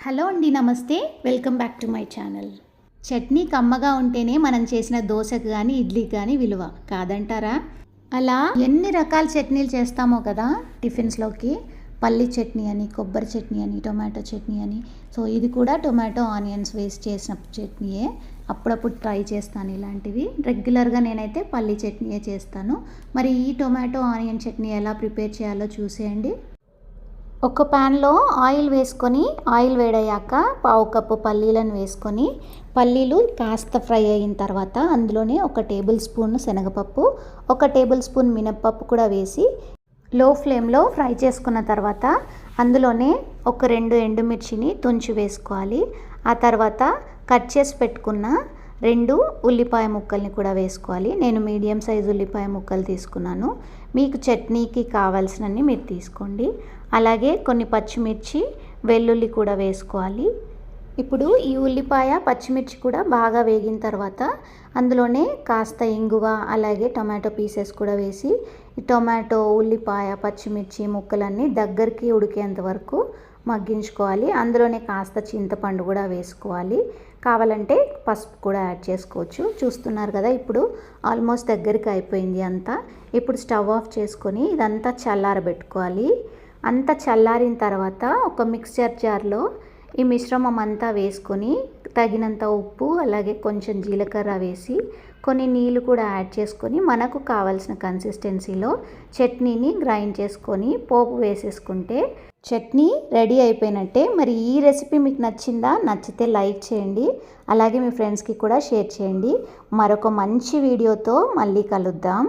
Hello అండి, నమస్తే. Welcome back to my channel. Chutney కమ్మగా ఉంటేనే మనం చేసిన దోశకు కానీ ఇడ్లీకి కానీ విలువ కాదంటారా? అలా ఎన్ని రకాల చట్నీలు చేస్తామో కదా టిఫిన్స్లోకి. పల్లి చట్నీ అని, కొబ్బరి చట్నీ అని, టొమాటో చట్నీ అని. సో ఇది కూడా టొమాటో ఆనియన్స్ వేసి చేసిన చట్నీయే. అప్పుడప్పుడు ట్రై చేస్తాను ఇలాంటివి. రెగ్యులర్గా నేనైతే పల్లి చట్నీయే చేస్తాను. మరి ఈ టొమాటో ఆనియన్ చట్నీ ఎలా ప్రిపేర్ చేయాలో చూసేయండి. ఒక ప్యాన్లో ఆయిల్ వేసుకొని, ఆయిల్ వేడయ్యాక పావు కప్పు పల్లీలను వేసుకొని, పల్లీలు కాస్త ఫ్రై అయిన తర్వాత అందులోనే ఒక టేబుల్ స్పూన్ శనగపప్పు, ఒక టేబుల్ స్పూన్ మినప్పప్పు కూడా వేసి లో ఫ్లేమ్లో ఫ్రై చేసుకున్న తర్వాత అందులోనే ఒక 2 ఎండుమిర్చిని తుంచి వేసుకోవాలి. ఆ తర్వాత కట్ చేసి పెట్టుకున్న 2 ఉల్లిపాయ ముక్కల్ని కూడా వేసుకోవాలి. నేను మీడియం సైజు ఉల్లిపాయ ముక్కలు తీసుకున్నాను. మీకు చట్నీకి కావాల్సినన్ని మీరు తీసుకోండి. అలాగే కొన్ని పచ్చిమిర్చి, వెల్లుల్లి కూడా వేసుకోవాలి. ఇప్పుడు ఈ ఉల్లిపాయ, పచ్చిమిర్చి కూడా బాగా వేగిన తర్వాత అందులోనే కాస్త ఇంగువ, అలాగే టొమాటో పీసెస్ కూడా వేసి ఈ టొమాటో, ఉల్లిపాయ, పచ్చిమిర్చి ముక్కలన్నీ దగ్గరికి ఉడికేంత వరకు మగ్గించుకోవాలి. అందులోనే కాస్త చింతపండు కూడా వేసుకోవాలి. కావాలంటే పసుపు కూడా యాడ్ చేసుకోవచ్చు. చూస్తున్నారు కదా, ఇప్పుడు ఆల్మోస్ట్ దగ్గరికి అయిపోయింది అంతా. ఇప్పుడు స్టవ్ ఆఫ్ చేసుకొని ఇదంతా చల్లారబెట్టుకోవాలి. అంతా చల్లారిన తర్వాత ఒక మిక్స్చర్ జార్లో ఈ మిశ్రమం అంతా వేసుకొని తగినంత ఉప్పు, అలాగే కొంచెం జీలకర్ర వేసి కొన్ని నీళ్ళు కూడా యాడ్ చేసుకొని మనకు కావాల్సిన కన్సిస్టెన్సీలో చట్నీని గ్రైండ్ చేసుకొని పోపు వేసేసుకుంటే చట్నీ రెడీ అయిపోయినట్టే. మరి ఈ రెసిపీ మీకు నచ్చిందా? నచ్చితే లైక్ చేయండి, అలాగే మీ ఫ్రెండ్స్కి కూడా షేర్ చేయండి. మరొక మంచి వీడియోతో మళ్ళీ కలుద్దాం.